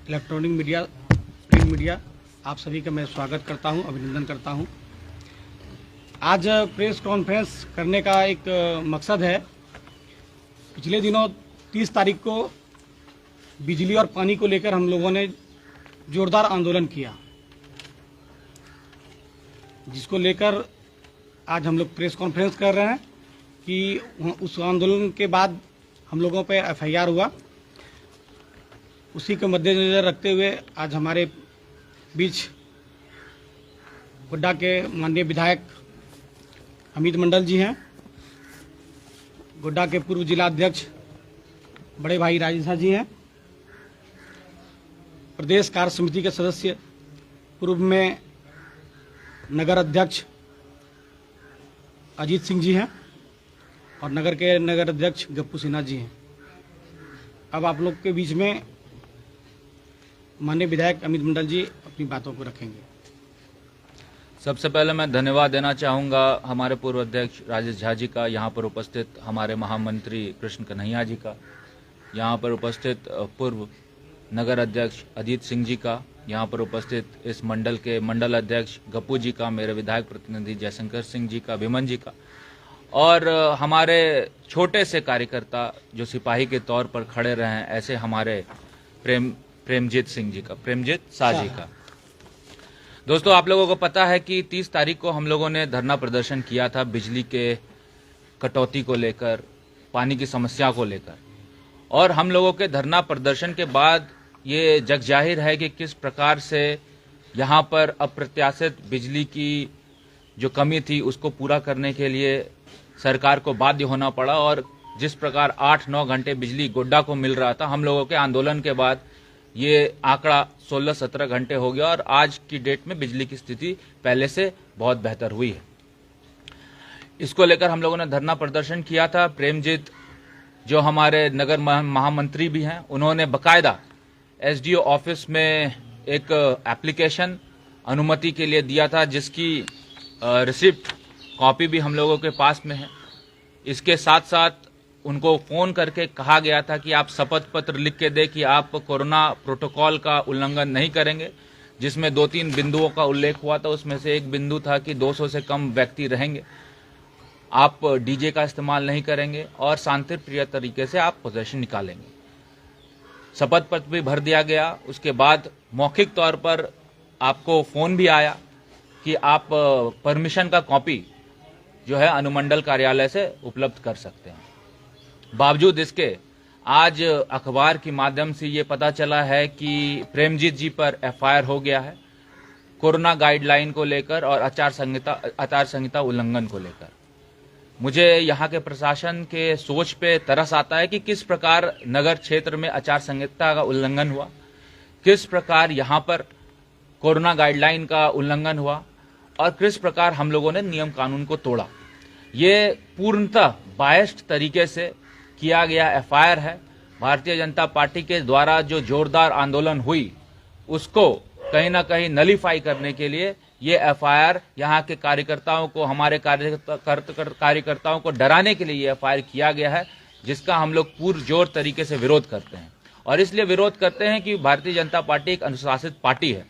Electronic media, print media, आप सभी का मैं स्वागत करता हूं, अभिनंदन करता हूं। आज प्रेस कॉन्फ्रेंस करने का एक मकसद है। पिछले दिनों 30 तारीख को बिजली और पानी को लेकर हम लोगों ने जोरदार आंदोलन किया, जिसको लेकर आज हम लोग प्रेस कॉन्फ्रेंस कर रहे हैं कि उस आंदोलन के बाद हम लोगों पे एफआईआर हुआ। उसी के मद्देनजर रखते हुए आज हमारे बीच गोड्डा के माननीय विधायक अमित मंडल जी हैं, गोड्डा के पूर्व जिला अध्यक्ष बड़े भाई राजेश जी हैं, प्रदेश कार्य समिति के सदस्य पूर्व में नगर अध्यक्ष अजीत सिंह जी हैं और नगर के नगर अध्यक्ष गप्पू सिन्हा जी हैं। अब आप लोग के बीच में माननीय विधायक अमित मंडल जी अपनी बातों को रखेंगे। सबसे पहले मैं धन्यवाद देना चाहूँगा हमारे पूर्व अध्यक्ष राजेश झा जी का, यहाँ पर उपस्थित हमारे महामंत्री कृष्ण कन्हैया जी का, यहाँ पर उपस्थित पूर्व नगर अध्यक्ष अजीत सिंह जी का, यहाँ पर उपस्थित इस मंडल के मंडल अध्यक्ष गप्पू जी का, मेरे विधायक प्रतिनिधि जयशंकर सिंह जी का, विमन जी का, और हमारे छोटे से कार्यकर्ता जो सिपाही के तौर पर खड़े रहे हैं, ऐसे हमारे प्रेमजीत सिंह जी का, प्रेमजीत शाह जी का। दोस्तों, आप लोगों को पता है कि 30 तारीख को हम लोगों ने धरना प्रदर्शन किया था बिजली के कटौती को लेकर, पानी की समस्या को लेकर, और हम लोगों के धरना प्रदर्शन के बाद ये जग जाहिर है कि किस प्रकार से यहाँ पर अप्रत्याशित बिजली की जो कमी थी उसको पूरा करने के लिए सरकार को बाध्य होना पड़ा, और जिस प्रकार 8-9 घंटे बिजली गोड्डा को मिल रहा था, हम लोगों के आंदोलन के बाद ये आंकड़ा 16-17 घंटे हो गया, और आज की डेट में बिजली की स्थिति पहले से बहुत बेहतर हुई है। इसको लेकर हम लोगों ने धरना प्रदर्शन किया था। प्रेमजीत जो हमारे नगर महामंत्री भी हैं, उन्होंने बकायदा एसडीओ ऑफिस में एक एप्लीकेशन अनुमति के लिए दिया था, जिसकी रिसिप्ट कॉपी भी हम लोगों के पास में है। इसके साथ साथ उनको फोन करके कहा गया था कि आप शपथ पत्र लिख के दें कि आप कोरोना प्रोटोकॉल का उल्लंघन नहीं करेंगे, जिसमें 2-3 बिंदुओं का उल्लेख हुआ था। उसमें से एक बिंदु था कि 200 से कम व्यक्ति रहेंगे, आप डीजे का इस्तेमाल नहीं करेंगे और शांतिप्रिय तरीके से आप पोजीशन निकालेंगे। शपथ पत्र भी भर दिया गया। उसके बाद मौखिक तौर पर आपको फोन भी आया कि आप परमिशन का कॉपी जो है अनुमंडल कार्यालय से उपलब्ध कर सकते हैं। बावजूद इसके आज अखबार के माध्यम से ये पता चला है कि प्रेमजीत जी पर एफआईआर हो गया है कोरोना गाइडलाइन को लेकर और आचार संहिता उल्लंघन को लेकर। मुझे यहाँ के प्रशासन के सोच पे तरस आता है कि किस प्रकार नगर क्षेत्र में आचार संहिता का उल्लंघन हुआ, किस प्रकार यहाँ पर कोरोना गाइडलाइन का उल्लंघन हुआ और किस प्रकार हम लोगों ने नियम कानून को तोड़ा। ये पूर्णतः बायस्ड तरीके से किया गया एफआईआर है। भारतीय जनता पार्टी के द्वारा जो जोरदार आंदोलन हुई उसको कहीं ना कहीं नलीफाई करने के लिए ये एफआईआर यहाँ के कार्यकर्ताओं को, हमारे कार्यकर्ताओं को डराने के लिए ये एफआईआर किया गया है, जिसका हम लोग पुरजोर तरीके से विरोध करते हैं। और इसलिए विरोध करते हैं कि भारतीय जनता पार्टी एक अनुशासित पार्टी है।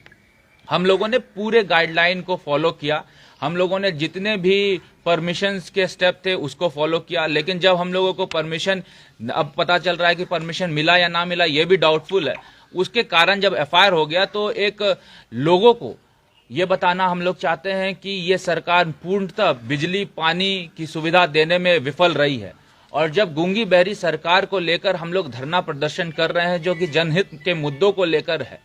हम लोगों ने पूरे गाइडलाइन को फॉलो किया, हम लोगों ने जितने भी परमिशंस के स्टेप थे उसको फॉलो किया, लेकिन जब हम लोगों को परमिशन, अब पता चल रहा है कि परमिशन मिला या ना मिला ये भी डाउटफुल है, उसके कारण जब एफआईआर हो गया तो एक लोगों को ये बताना हम लोग चाहते हैं कि ये सरकार पूर्णतः बिजली पानी की सुविधा देने में विफल रही है। और जब गूंगी बहरी सरकार को लेकर हम लोग धरना प्रदर्शन कर रहे हैं जो कि जनहित के मुद्दों को लेकर है,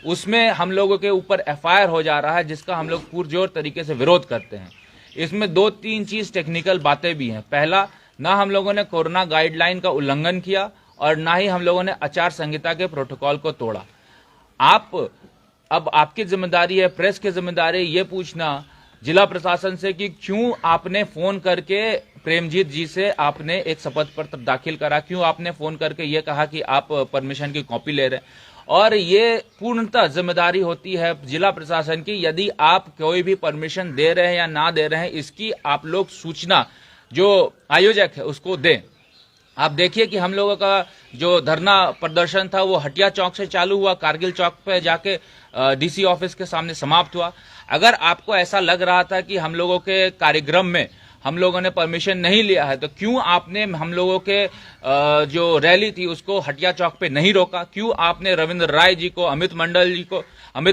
उसमें हम लोगों के ऊपर एफआईआर हो जा रहा है, जिसका हम लोग पुरजोर तरीके से विरोध करते हैं। इसमें 2-3 चीज टेक्निकल बातें भी हैं। पहला, ना हम लोगों ने कोरोना गाइडलाइन का उल्लंघन किया और ना ही हम लोगों ने आचार संहिता के प्रोटोकॉल को तोड़ा। अब आपकी जिम्मेदारी है, प्रेस की जिम्मेदारी ये पूछना जिला प्रशासन से कि क्यों आपने फोन करके प्रेमजीत जी से आपने एक शपथ पत्र दाखिल करा, क्यों आपने फोन करके ये कहा कि आप परमिशन की कॉपी ले रहे हैं। और ये पूर्णतः जिम्मेदारी होती है जिला प्रशासन की, यदि आप कोई भी परमिशन दे रहे हैं या ना दे रहे हैं, इसकी आप लोग सूचना जो आयोजक है उसको दें। आप देखिए कि हम लोगों का जो धरना प्रदर्शन था वो हटिया चौक से चालू हुआ, कारगिल चौक पे जाके डीसी ऑफिस के सामने समाप्त हुआ। अगर आपको ऐसा लग रहा था कि हम लोगों के कार्यक्रम में हम लोगों ने परमिशन नहीं लिया है, तो क्यों आपने हम लोगों के जो रैली थी उसको हटिया चौक पे नहीं रोका? क्यों आपने रविंद्र राय जी को, अमित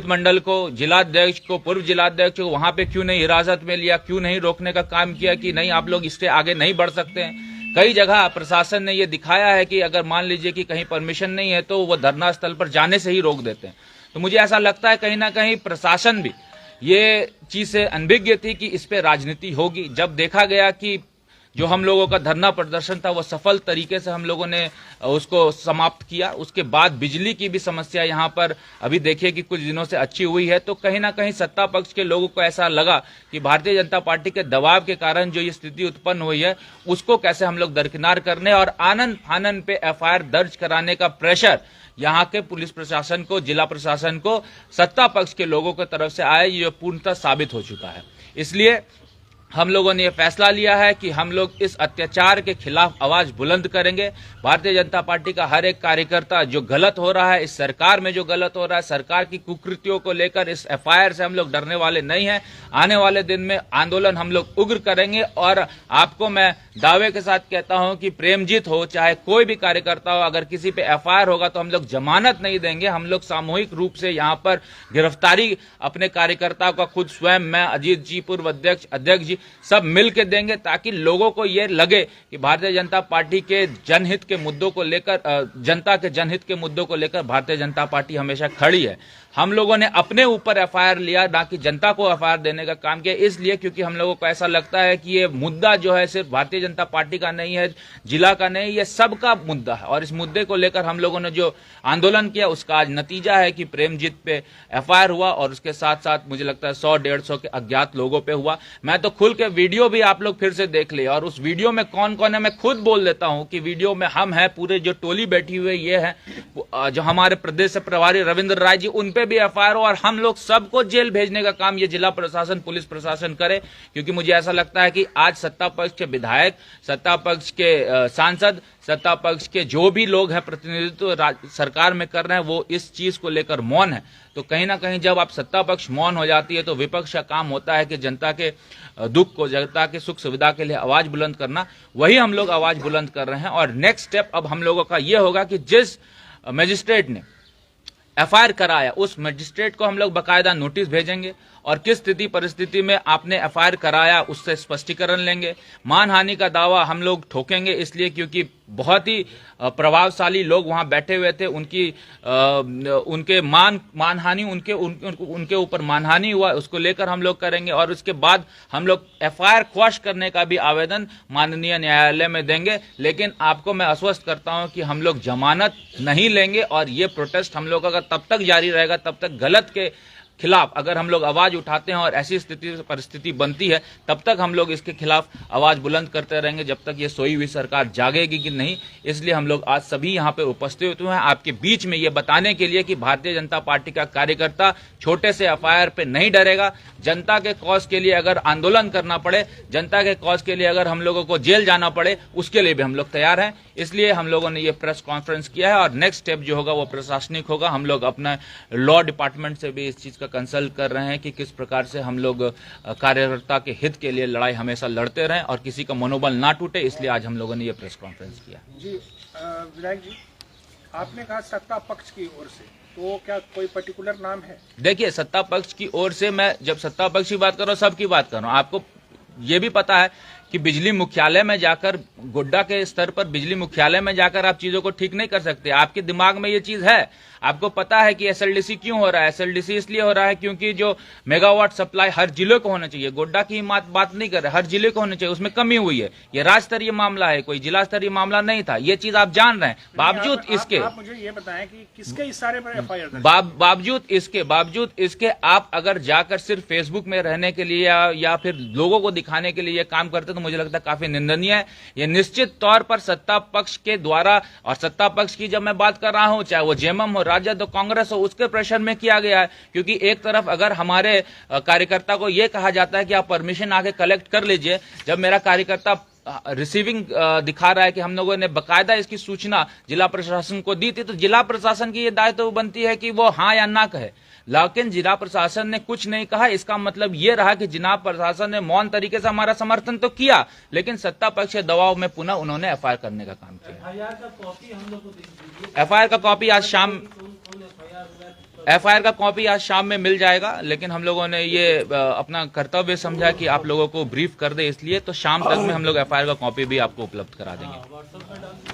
मंडल को, जिलाध्यक्ष को, पूर्व जिलाध्यक्ष को वहां पे क्यों नहीं हिरासत में लिया? क्यों नहीं रोकने का काम किया कि नहीं आप लोग इससे आगे नहीं बढ़ सकते हैं? कई जगह प्रशासन ने ये दिखाया है कि अगर मान लीजिए कि कहीं परमिशन नहीं है तो वो धरना स्थल पर जाने से ही रोक देते हैं। तो मुझे ऐसा लगता है कहीं ना कहीं प्रशासन भी ये चीज से अनभिज्ञ थी कि इस पे राजनीति होगी। जब देखा गया कि जो हम लोगों का धरना प्रदर्शन था वो सफल तरीके से हम लोगों ने उसको समाप्त किया, उसके बाद बिजली की भी समस्या यहाँ पर अभी देखिए कि कुछ दिनों से अच्छी हुई है। तो कहीं ना कहीं सत्ता पक्ष के लोगों को ऐसा लगा कि भारतीय जनता पार्टी के दबाव के कारण जो ये स्थिति उत्पन्न हुई है उसको कैसे हम लोग दरकिनार करने और आनन फानन पे एफआईआर दर्ज कराने का प्रेशर यहाँ के पुलिस प्रशासन को, जिला प्रशासन को, सत्ता पक्ष के लोगों की तरफ से आया, ये पूर्णतः साबित हो चुका है। इसलिए हम लोगों ने यह फैसला लिया है कि हम लोग इस अत्याचार के खिलाफ आवाज बुलंद करेंगे। भारतीय जनता पार्टी का हर एक कार्यकर्ता जो गलत हो रहा है, इस सरकार में जो गलत हो रहा है, सरकार की कुकृतियों को लेकर इस एफआईआर से हम लोग डरने वाले नहीं हैं। आने वाले दिन में आंदोलन हम लोग उग्र करेंगे और आपको मैं दावे के साथ कहता हूं कि प्रेमजीत हो चाहे कोई भी कार्यकर्ता हो, अगर किसी पे एफआईआर होगा तो हम लोग जमानत नहीं देंगे। हम लोग सामूहिक रूप से यहां पर गिरफ्तारी अपने कार्यकर्ताओं का खुद स्वयं, मैं, अजीत जी, पूर्व अध्यक्ष जी, सब मिल के देंगे ताकि लोगों को यह लगे कि भारतीय जनता पार्टी के जनहित के मुद्दों को लेकर, जनता के जनहित के मुद्दों को लेकर भारतीय जनता पार्टी हमेशा खड़ी है। हम लोगों ने अपने ऊपर एफआईआर लिया, ना कि जनता को एफआईआर देने का काम किया, इसलिए क्योंकि हम लोगों को ऐसा लगता है कि ये मुद्दा जो है सिर्फ भारतीय जनता पार्टी का नहीं है, जिला का नहीं, ये सबका मुद्दा है। और इस मुद्दे को लेकर हम लोगों ने जो आंदोलन किया उसका आज नतीजा है कि प्रेमजीत पे एफआईआर हुआ और उसके साथ साथ मुझे लगता है 100-150 के अज्ञात लोगों पे हुआ। मैं तो खुल के वीडियो भी आप लोग फिर से देख ले, और उस वीडियो में कौन कौन है मैं खुद बोल देता हूं कि वीडियो में हम हैं, पूरे जो टोली बैठी हुई ये है, जो हमारे प्रदेश से प्रभारी रविंद्र राय जी, उन पे भी एफआईआर हो और हम लोग सबको जेल भेजने का काम ये जिला प्रशासन, पुलिस प्रशासन करे। क्योंकि मुझे ऐसा लगता है कि आज सत्ता पक्ष के विधायक, सत्ता पक्ष के सांसद, सत्ता पक्ष के जो भी लोग हैं प्रतिनिधित्व सरकार में कर रहे हैं वो इस चीज को लेकर मौन है। तो कहीं ना कहीं जब आप सत्ता पक्ष मौन हो जाती है तो विपक्ष का काम होता है कि जनता के दुख को, जनता के सुख सुविधा के लिए आवाज बुलंद करना। वही हम लोग आवाज बुलंद कर रहे हैं। और नेक्स्ट स्टेप अब हम लोगों का यह होगा कि जिस मजिस्ट्रेट ने एफआईआर कराया उस मजिस्ट्रेट को हम लोग बाकायदा नोटिस भेजेंगे और किस स्थिति परिस्थिति में आपने एफआईआर कराया उससे स्पष्टीकरण लेंगे। मानहानि का दावा हम लोग ठोकेंगे, इसलिए क्योंकि बहुत ही प्रभावशाली लोग वहां बैठे हुए थे, उनके मानहानि, उनके ऊपर मानहानि हुआ, उसको लेकर हम लोग करेंगे। और उसके बाद हम लोग एफआईआर क्वैश करने का भी आवेदन माननीय न्यायालय में देंगे। लेकिन आपको मैं आश्वस्त करता हूं कि हम लोग जमानत नहीं लेंगे और ये प्रोटेस्ट हम लोगों का तब तक जारी रहेगा, तब तक गलत के खिलाफ अगर हम लोग आवाज उठाते हैं और ऐसी परिस्थिति बनती है तब तक हम लोग इसके खिलाफ आवाज बुलंद करते रहेंगे, जब तक ये सोई हुई सरकार जागेगी कि नहीं। इसलिए हम लोग आज सभी यहाँ पे उपस्थित हुए हैं आपके बीच में ये बताने के लिए कि भारतीय जनता पार्टी का कार्यकर्ता छोटे से एफआईआर पे नहीं डरेगा। जनता के कॉज के लिए अगर आंदोलन करना पड़े, जनता के कॉज के लिए अगर हम लोगों को जेल जाना पड़े, उसके लिए भी हम लोग तैयार हैं। इसलिए हम लोगों ने ये प्रेस कॉन्फ्रेंस किया है और नेक्स्ट स्टेप जो होगा वो प्रशासनिक होगा। हम लोग अपना लॉ डिपार्टमेंट से भी इस चीज का कंसल्ट कर रहे हैं कि किस प्रकार से हम लोग कार्यकर्ता के हित के लिए लड़ाई हमेशा लड़ते रहें और किसी का मनोबल ना टूटे। इसलिए आज हम लोगों ने ये प्रेस कॉन्फ्रेंस किया। जी विधायक जी, आपने कहा सत्ता पक्ष की ओर से, तो क्या कोई पर्टिकुलर नाम है? देखिए, सत्ता पक्ष की ओर से मैं जब सत्ता पक्ष की बात कर रहा हूँ सबकी बात कर रहा हूँ। आपको ये भी पता है कि बिजली मुख्यालय में जाकर, गोड्डा के स्तर पर बिजली मुख्यालय में जाकर आप चीजों को ठीक नहीं कर सकते। आपके दिमाग में ये चीज है, आपको पता है कि एसएलडीसी क्यों हो रहा है। एसएलडीसी इसलिए हो रहा है क्योंकि जो मेगावाट सप्लाई हर जिले को होना चाहिए, गोड्डा की बात नहीं कर रहे, हर जिले को होना चाहिए, उसमें कमी हुई है। ये राज्य स्तरीय मामला है, कोई जिला स्तरीय मामला नहीं था। ये चीज आप जान रहे हैं। बावजूद इसके आप मुझे ये बताएं कि किसके इशारे पर एफआईआर दर्ज? बावजूद इसके आप अगर जाकर सिर्फ फेसबुक में रहने के लिए या फिर लोगों को दिखाने के लिए ये काम करते तो मुझे लगता है काफी निंदनीय है। ये निश्चित तौर पर सत्ता पक्ष के द्वारा, और सत्ता पक्ष की जब मैं बात कर रहा हूं, चाहे वो जेएमएम हो, राजद हो, कांग्रेस हो, उसके प्रेशर में किया गया है। क्योंकि एक तरफ अगर हमारे कार्यकर्ता को यह कहा जाता है कि आप परमिशन आके कलेक्ट कर लीजिए, जब मेरा कार्यकर्ता रिसीविंग दिखा रहा है कि हम लोगों ने बकायदा इसकी सूचना जिला प्रशासन को दी थी, तो जिला प्रशासन की ये दायित्व बनती है कि वो हाँ या ना कहे, लेकिन जिला प्रशासन ने कुछ नहीं कहा। इसका मतलब ये रहा कि जिला प्रशासन ने मौन तरीके से हमारा समर्थन तो किया, लेकिन सत्ता पक्ष के दबाव में पुनः उन्होंने एफआईआर करने का काम किया। एफआईआर का कॉपी आज शाम में मिल जाएगा, लेकिन हम लोगों ने ये अपना कर्तव्य समझा कि आप लोगों को ब्रीफ कर दे, इसलिए तो शाम तक में हम लोग एफआईआर का कॉपी भी आपको उपलब्ध करा देंगे।